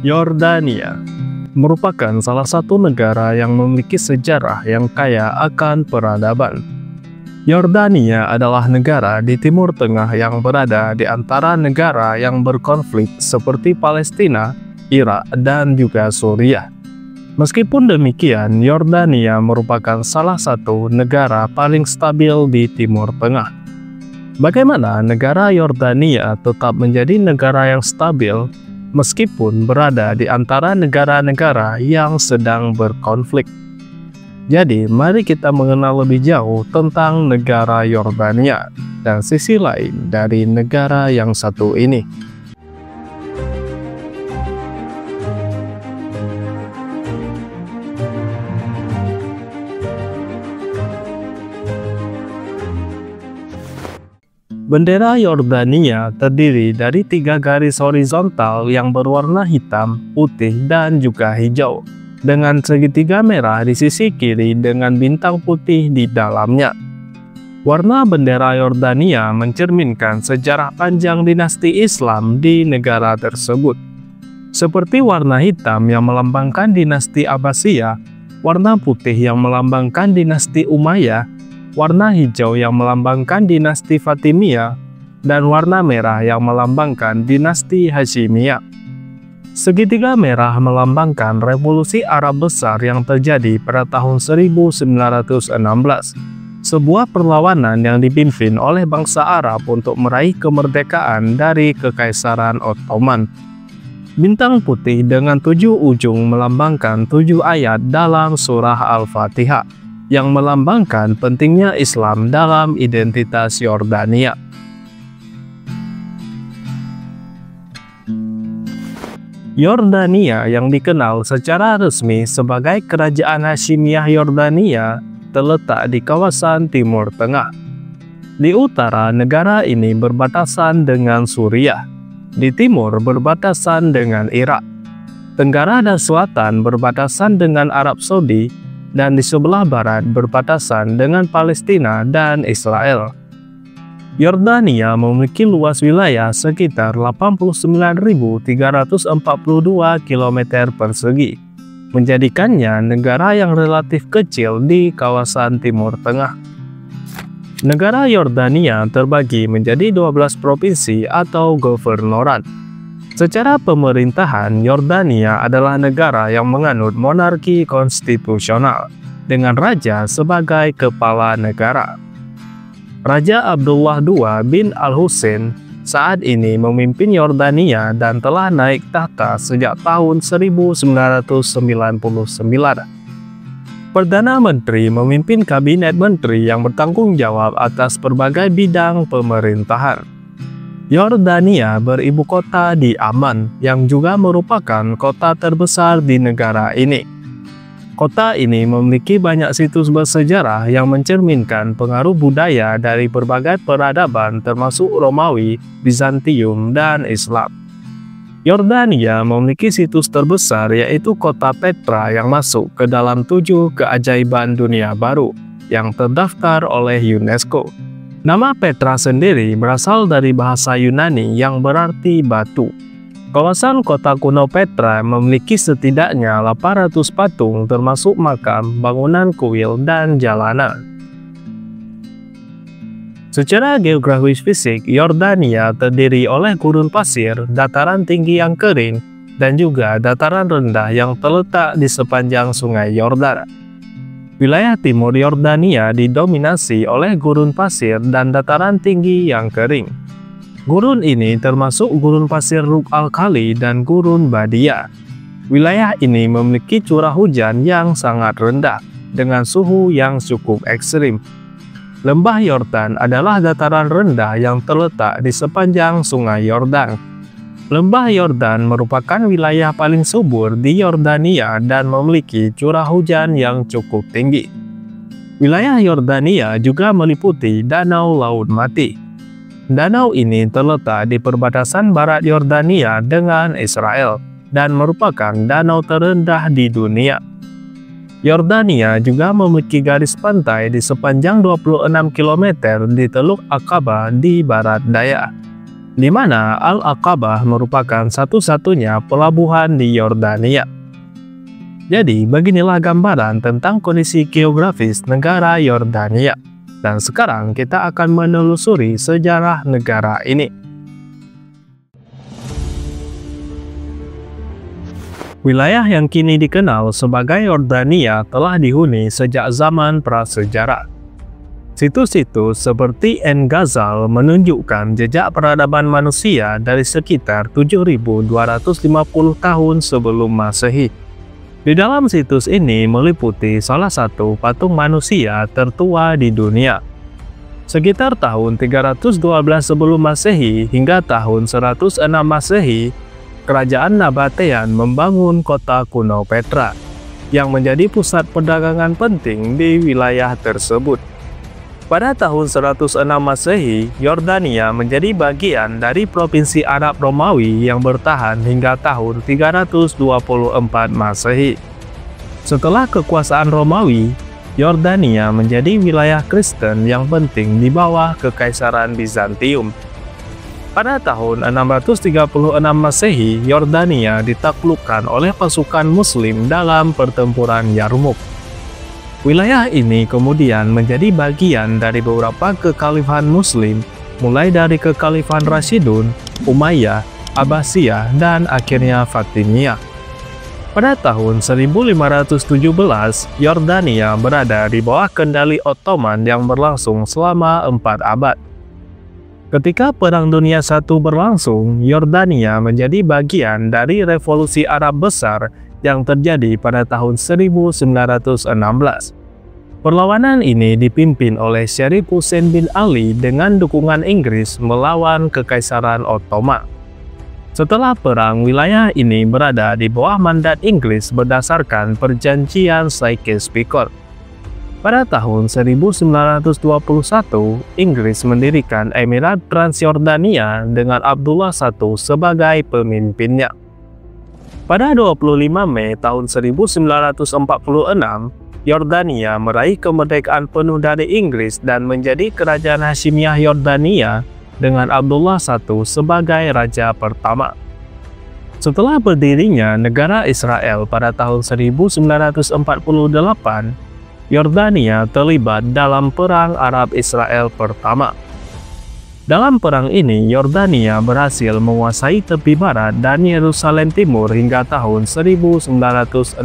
Yordania merupakan salah satu negara yang memiliki sejarah yang kaya akan peradaban. Yordania adalah negara di Timur Tengah yang berada di antara negara yang berkonflik seperti Palestina, Irak, dan juga Suriah. Meskipun demikian, Yordania merupakan salah satu negara paling stabil di Timur Tengah. Bagaimana negara Yordania tetap menjadi negara yang stabil meskipun berada di antara negara-negara yang sedang berkonflik? Jadi, mari kita mengenal lebih jauh tentang negara Yordania dan sisi lain dari negara yang satu ini. Bendera Yordania terdiri dari 3 garis horizontal yang berwarna hitam, putih, dan juga hijau, dengan segitiga merah di sisi kiri dengan bintang putih di dalamnya. Warna bendera Yordania mencerminkan sejarah panjang dinasti Islam di negara tersebut. Seperti warna hitam yang melambangkan dinasti Abbasiyah, warna putih yang melambangkan dinasti Umayyah, warna hijau yang melambangkan dinasti Fatimiyah, dan warna merah yang melambangkan dinasti Hashimiyah. Segitiga merah melambangkan revolusi Arab besar yang terjadi pada tahun 1916, sebuah perlawanan yang dipimpin oleh bangsa Arab untuk meraih kemerdekaan dari Kekaisaran Ottoman. Bintang putih dengan 7 ujung melambangkan 7 ayat dalam surah Al-Fatihah, yang melambangkan pentingnya Islam dalam identitas Yordania. Yordania yang dikenal secara resmi sebagai Kerajaan Hashimiyah Yordania terletak di kawasan Timur Tengah. Di utara, negara ini berbatasan dengan Suriah, di timur berbatasan dengan Irak, tenggara dan selatan berbatasan dengan Arab Saudi, dan di sebelah barat berbatasan dengan Palestina dan Israel. Yordania memiliki luas wilayah sekitar 89.342 km persegi, menjadikannya negara yang relatif kecil di kawasan Timur Tengah. Negara Yordania terbagi menjadi 12 provinsi atau governorat. Secara pemerintahan, Yordania adalah negara yang menganut monarki konstitusional, dengan raja sebagai kepala negara. Raja Abdullah II bin Al-Husain saat ini memimpin Yordania dan telah naik tahta sejak tahun 1999. Perdana Menteri memimpin kabinet menteri yang bertanggung jawab atas berbagai bidang pemerintahan. Yordania beribu kota di Amman, yang juga merupakan kota terbesar di negara ini. Kota ini memiliki banyak situs bersejarah yang mencerminkan pengaruh budaya dari berbagai peradaban termasuk Romawi, Bizantium, dan Islam. Yordania memiliki situs terbesar yaitu kota Petra yang masuk ke dalam 7 keajaiban dunia baru yang terdaftar oleh UNESCO. Nama Petra sendiri berasal dari bahasa Yunani yang berarti batu. Kawasan kota kuno Petra memiliki setidaknya 800 patung termasuk makam, bangunan kuil, dan jalanan. Secara geografis fisik, Yordania terdiri oleh gurun pasir, dataran tinggi yang kering, dan juga dataran rendah yang terletak di sepanjang sungai Yordan. Wilayah timur Yordania didominasi oleh gurun pasir dan dataran tinggi yang kering. Gurun ini termasuk gurun pasir Rub al-Khali dan gurun Badia. Wilayah ini memiliki curah hujan yang sangat rendah, dengan suhu yang cukup ekstrim. Lembah Yordan adalah dataran rendah yang terletak di sepanjang sungai Yordan. Lembah Yordan merupakan wilayah paling subur di Yordania dan memiliki curah hujan yang cukup tinggi. Wilayah Yordania juga meliputi Danau Laut Mati. Danau ini terletak di perbatasan barat Yordania dengan Israel dan merupakan danau terendah di dunia. Yordania juga memiliki garis pantai di sepanjang 26 km di Teluk Aqaba di barat daya. di mana Al-Aqabah merupakan satu-satunya pelabuhan di Yordania. Jadi, beginilah gambaran tentang kondisi geografis negara Yordania. Dan sekarang kita akan menelusuri sejarah negara ini. Wilayah yang kini dikenal sebagai Yordania telah dihuni sejak zaman prasejarah. Situs-situs seperti En-Ghazal menunjukkan jejak peradaban manusia dari sekitar 7.250 tahun sebelum Masehi. Di dalam situs ini meliputi salah satu patung manusia tertua di dunia. Sekitar tahun 312 sebelum Masehi hingga tahun 106 Masehi, Kerajaan Nabatean membangun kota kuno Petra, yang menjadi pusat perdagangan penting di wilayah tersebut. Pada tahun 106 Masehi, Yordania menjadi bagian dari Provinsi Arab Romawi yang bertahan hingga tahun 324 Masehi. Setelah kekuasaan Romawi, Yordania menjadi wilayah Kristen yang penting di bawah Kekaisaran Bizantium. Pada tahun 636 Masehi, Yordania ditaklukkan oleh pasukan Muslim dalam pertempuran Yarmuk. Wilayah ini kemudian menjadi bagian dari beberapa kekhalifahan Muslim, mulai dari Kekhalifahan Rashidun, Umayyah, Abbasiyah, dan akhirnya Fatimiyah. Pada tahun 1517, Yordania berada di bawah kendali Ottoman yang berlangsung selama 4 abad. Ketika Perang Dunia I berlangsung, Yordania menjadi bagian dari Revolusi Arab Besar yang terjadi pada tahun 1916. Perlawanan ini dipimpin oleh Syarif Hussein bin Ali dengan dukungan Inggris melawan Kekaisaran Ottoman. Setelah perang, wilayah ini berada di bawah mandat Inggris berdasarkan Perjanjian Sykes-Picot. Pada tahun 1921, Inggris mendirikan Emirat Transjordania dengan Abdullah I sebagai pemimpinnya. Pada 25 Mei tahun 1946, Yordania meraih kemerdekaan penuh dari Inggris dan menjadi Kerajaan Hashimiyah Yordania dengan Abdullah I sebagai raja pertama. Setelah berdirinya negara Israel pada tahun 1948, Yordania terlibat dalam Perang Arab-Israel pertama. Dalam perang ini, Yordania berhasil menguasai tepi barat dan Yerusalem Timur hingga tahun 1967.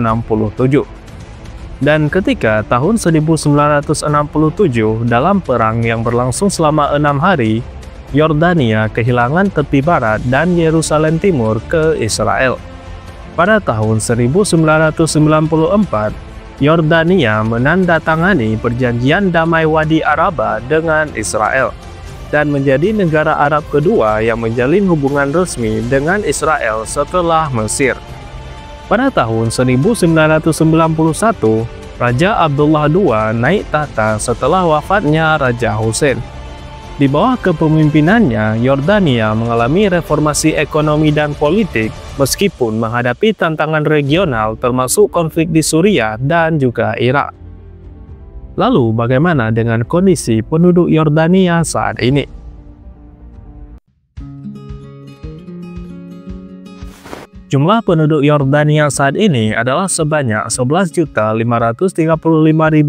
Dan ketika tahun 1967 dalam perang yang berlangsung selama 6 hari, Yordania kehilangan tepi barat dan Yerusalem Timur ke Israel. Pada tahun 1994, Yordania menandatangani Perjanjian Damai Wadi Araba dengan Israel dan menjadi negara Arab kedua yang menjalin hubungan resmi dengan Israel setelah Mesir. Pada tahun 1991, Raja Abdullah II naik tahta setelah wafatnya Raja Hussein. Di bawah kepemimpinannya, Yordania mengalami reformasi ekonomi dan politik meskipun menghadapi tantangan regional termasuk konflik di Suriah dan juga Irak. Lalu bagaimana dengan kondisi penduduk Yordania saat ini? Jumlah penduduk Yordania saat ini adalah sebanyak 11.535.000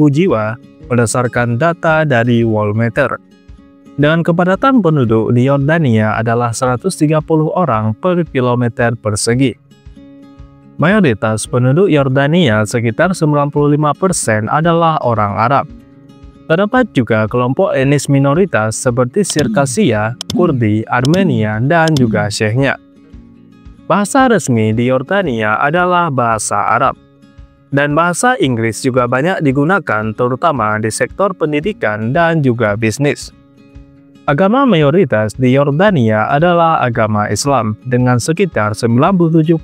jiwa berdasarkan data dari Worldmeter. Dengan kepadatan penduduk di Yordania adalah 130 orang per kilometer persegi. Mayoritas penduduk Yordania, sekitar 95%, adalah orang Arab. Terdapat juga kelompok etnis minoritas seperti Sirkasia, Kurdi, Armenia, dan juga Syekhnya. Bahasa resmi di Yordania adalah bahasa Arab. Dan bahasa Inggris juga banyak digunakan terutama di sektor pendidikan dan juga bisnis. Agama mayoritas di Yordania adalah agama Islam, dengan sekitar 97%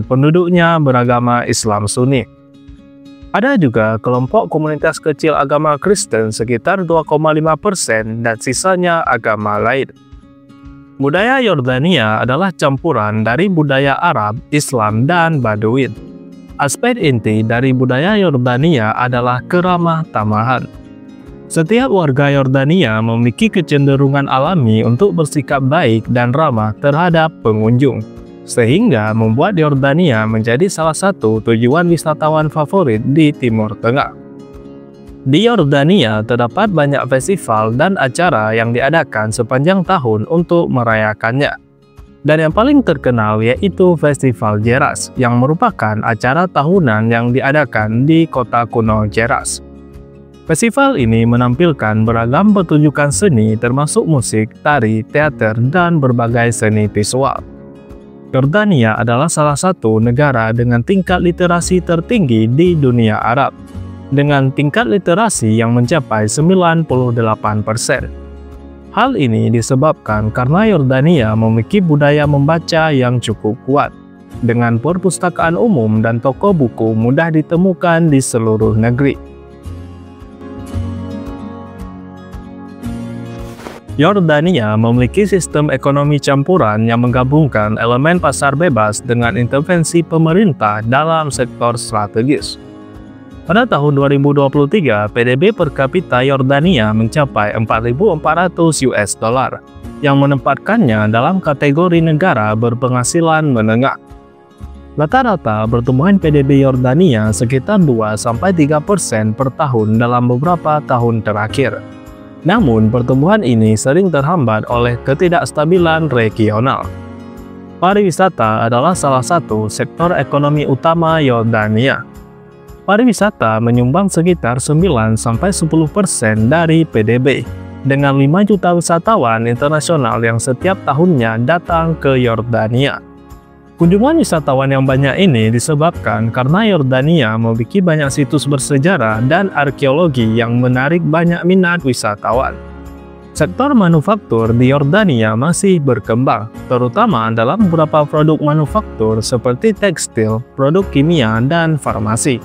penduduknya beragama Islam Sunni. Ada juga kelompok komunitas kecil agama Kristen sekitar 2,5% dan sisanya agama lain. Budaya Yordania adalah campuran dari budaya Arab, Islam, dan Baduin. Aspek inti dari budaya Yordania adalah keramah tamahan. Setiap warga Yordania memiliki kecenderungan alami untuk bersikap baik dan ramah terhadap pengunjung, sehingga membuat Yordania menjadi salah satu tujuan wisatawan favorit di Timur Tengah. Di Yordania terdapat banyak festival dan acara yang diadakan sepanjang tahun untuk merayakannya. Dan yang paling terkenal yaitu Festival Jeras, yang merupakan acara tahunan yang diadakan di kota kuno Jeras. Festival ini menampilkan beragam pertunjukan seni termasuk musik, tari, teater, dan berbagai seni visual. Yordania adalah salah satu negara dengan tingkat literasi tertinggi di dunia Arab, dengan tingkat literasi yang mencapai 98%. Hal ini disebabkan karena Yordania memiliki budaya membaca yang cukup kuat, dengan perpustakaan umum dan toko buku mudah ditemukan di seluruh negeri. Yordania memiliki sistem ekonomi campuran yang menggabungkan elemen pasar bebas dengan intervensi pemerintah dalam sektor strategis. Pada tahun 2023, PDB per kapita Yordania mencapai 4.400 US dollar, yang menempatkannya dalam kategori negara berpenghasilan menengah. Rata-rata pertumbuhan PDB Yordania sekitar 2-3% per tahun dalam beberapa tahun terakhir. Namun, pertumbuhan ini sering terhambat oleh ketidakstabilan regional. Pariwisata adalah salah satu sektor ekonomi utama Yordania. Pariwisata menyumbang sekitar 9-10% dari PDB, dengan 5 juta wisatawan internasional yang setiap tahunnya datang ke Yordania. Kunjungan wisatawan yang banyak ini disebabkan karena Yordania memiliki banyak situs bersejarah dan arkeologi yang menarik banyak minat wisatawan. Sektor manufaktur di Yordania masih berkembang, terutama dalam beberapa produk manufaktur seperti tekstil, produk kimia, dan farmasi.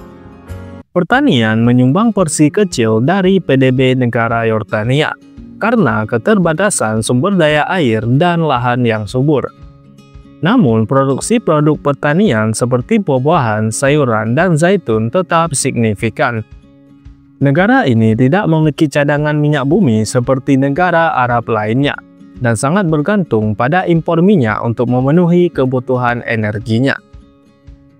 Pertanian menyumbang porsi kecil dari PDB negara Yordania karena keterbatasan sumber daya air dan lahan yang subur. Namun, produksi produk pertanian seperti buah-buahan, sayuran, dan zaitun tetap signifikan. Negara ini tidak memiliki cadangan minyak bumi seperti negara Arab lainnya, dan sangat bergantung pada impor minyak untuk memenuhi kebutuhan energinya.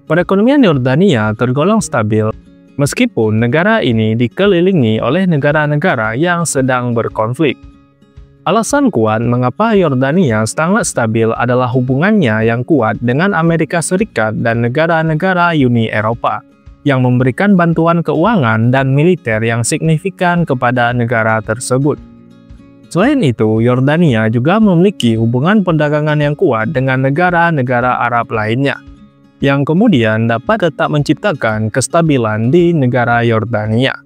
Perekonomian Yordania tergolong stabil, meskipun negara ini dikelilingi oleh negara-negara yang sedang berkonflik. Alasan kuat mengapa Yordania sangat stabil adalah hubungannya yang kuat dengan Amerika Serikat dan negara-negara Uni Eropa, yang memberikan bantuan keuangan dan militer yang signifikan kepada negara tersebut. Selain itu, Yordania juga memiliki hubungan perdagangan yang kuat dengan negara-negara Arab lainnya, yang kemudian dapat tetap menciptakan kestabilan di negara Yordania.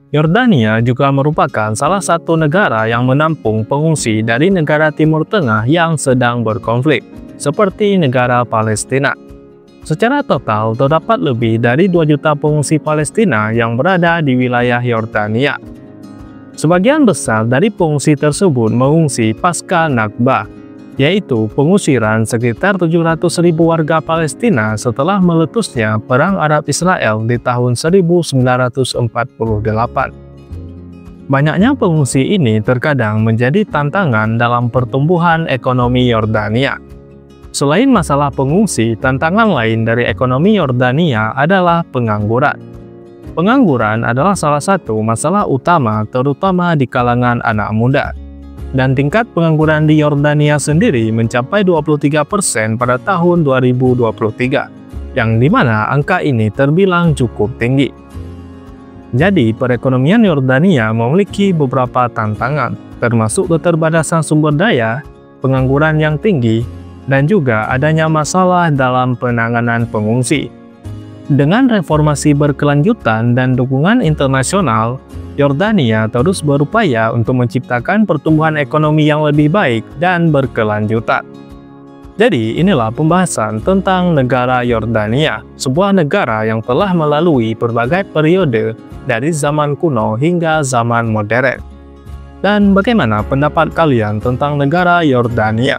Yordania juga merupakan salah satu negara yang menampung pengungsi dari negara Timur Tengah yang sedang berkonflik, seperti negara Palestina. Secara total, terdapat lebih dari 2 juta pengungsi Palestina yang berada di wilayah Yordania. Sebagian besar dari pengungsi tersebut mengungsi pasca Nakba, yaitu pengusiran sekitar 700.000 warga Palestina setelah meletusnya Perang Arab-Israel di tahun 1948. Banyaknya pengungsi ini terkadang menjadi tantangan dalam pertumbuhan ekonomi Yordania. Selain masalah pengungsi, tantangan lain dari ekonomi Yordania adalah pengangguran. Pengangguran adalah salah satu masalah utama terutama di kalangan anak muda. Dan tingkat pengangguran di Yordania sendiri mencapai 23% pada tahun 2023, yang dimana angka ini terbilang cukup tinggi. Jadi, perekonomian Yordania memiliki beberapa tantangan, termasuk keterbatasan sumber daya, pengangguran yang tinggi, dan juga adanya masalah dalam penanganan pengungsi. Dengan reformasi berkelanjutan dan dukungan internasional, Yordania terus berupaya untuk menciptakan pertumbuhan ekonomi yang lebih baik dan berkelanjutan. Jadi, inilah pembahasan tentang negara Yordania, sebuah negara yang telah melalui berbagai periode dari zaman kuno hingga zaman modern. Dan bagaimana pendapat kalian tentang negara Yordania?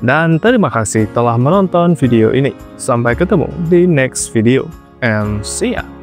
Dan terima kasih telah menonton video ini. Sampai ketemu di next video, and see ya!